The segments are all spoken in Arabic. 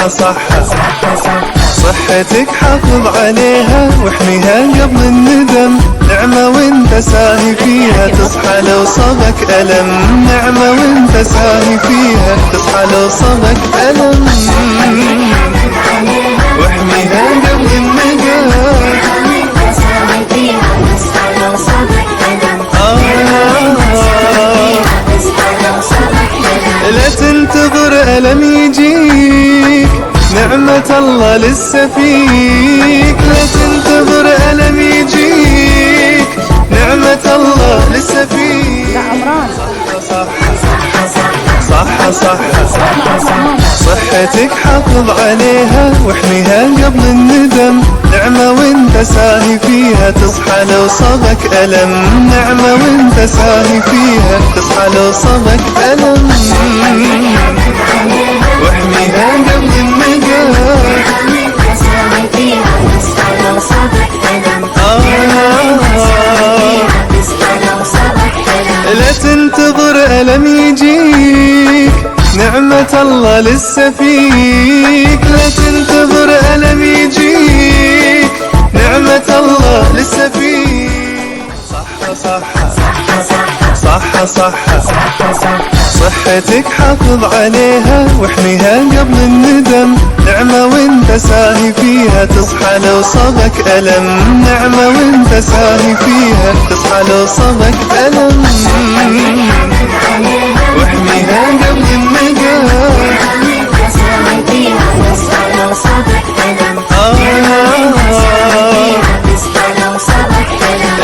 صح صحتك حافظ عليها واحميها قبل الندم، نعمة وانت ساهي فيها تصحى لو صابك ألم، نعمة وانت ساهي فيها تصحى لو صابك ألم، واحميها قبل الندم، لا تنتظر ألم يجيك، نعمة الله لسه فيك، لا تنتظر ألم يجيك، نعمة الله لسه فيك. صحتك حافظ عليها واحميها قبل الندم، نعمة وانت ساهي فيها تصحى لو صابك ألم، نعمة وانت ساهي فيها تصحى لو صابك ألم، واحميها قبل الندم، لا تنتظر ألم يجيك، نعمة الله لسه فيك، لا تنتظر ألم يجيك، نعمة الله لسه فيك. صحتك حافظ عليها واحميها قبل الندم، نعمة وانت ساهي فيها تصحى لو صابك ألم، نعمة وانت ساهي فيها تصحى لو صابك ألم، واحميها قبل الندم،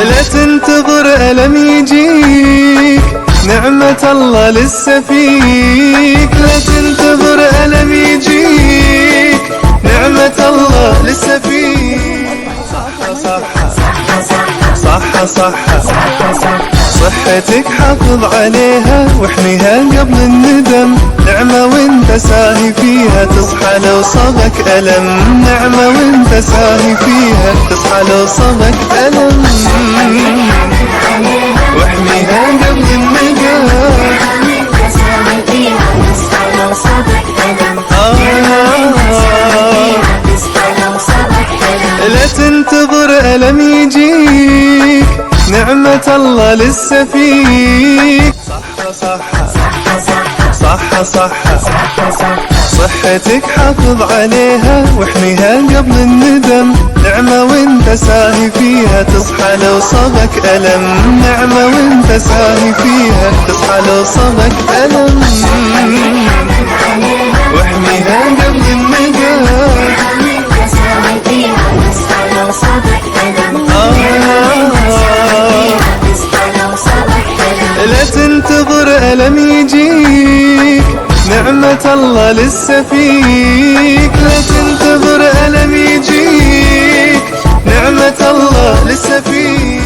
لا تنتظر ألم يجيك، نعمة الله لسه فيك، لا تنتظر ألم يجيك، نعمة الله لسه فيك. صحتك حافظ عليها واحميها قبل الندم، نعمة وانت ساهي فيها تصحى لو صابك ألم، نعمة وانت ساهي فيها تصحى لو صابك ألم، واحميها قبل الندم، لا تنتظر ألم يجيك، نعمة الله لسه فيك. صحتك حافظ عليها واحميها قبل الندم، نعمة وانت ساهي فيها تصحى لو صابك ألم، نعمة وانت ساهي فيها تصحى لو صابك ألم، واحميها قبل الندم، لا تنتظر ألم يجيك، نعمة الله لسه فيك، لا تنتظر ألم يجيك، نعمة الله لسه فيك.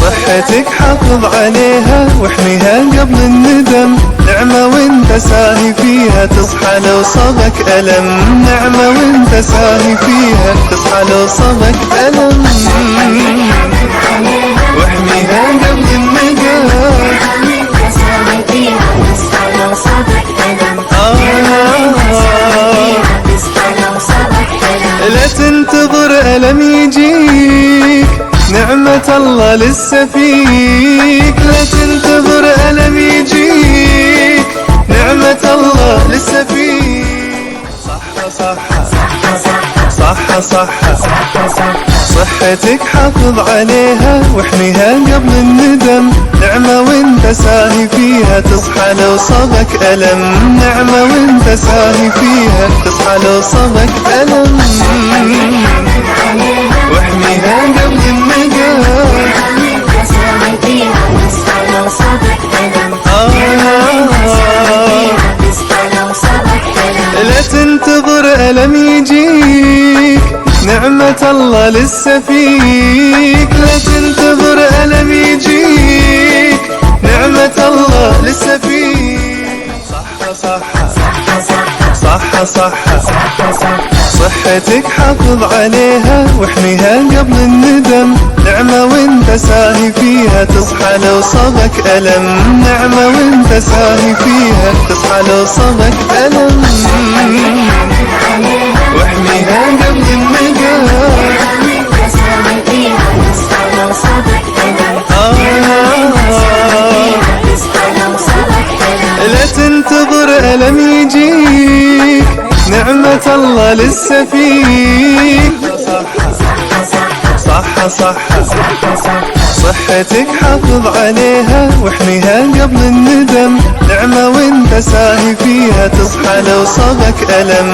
صحتك حافظ عليها واحميها قبل الندم، نعمة وانت ساهي فيها تصحى لو صابك ألم، نعمة وانت ساهي فيها تصحى لو صابك ألم، واحميها قبل الندم، لا تنتظر ألم يجيك، نعمة الله لسه فيك، لا تنتظر ألم يجيك، نعمة الله لسه فيك. صحتك حافظ عليها واحميها قبل الندم، نعمة وانت ساهي فيها تصحى لو صابك ألم، نعمة وانت ساهي فيها تصحى لو صابك ألم، واحميها قبل الندم، لا تنتظر ألم يجيك، نعمة الله لسه فيك، لا تنتظر ألم يجيك، نعمة الله لسه فيك. صحتك حافظ عليها واحميها قبل الندم، نعمة وانت ساهي فيها تصحى لو صابك ألم، نعمة وانت ساهي فيها تصحى لو صابك ألم، واحميها قبل الندم. لا تنتظر ألم يجيك، نعمة الله لسه فيك. صح صح صحتك حافظ عليها واحميها قبل الندم، نعمة وانت ساهي فيها تصحى لو صابك ألم.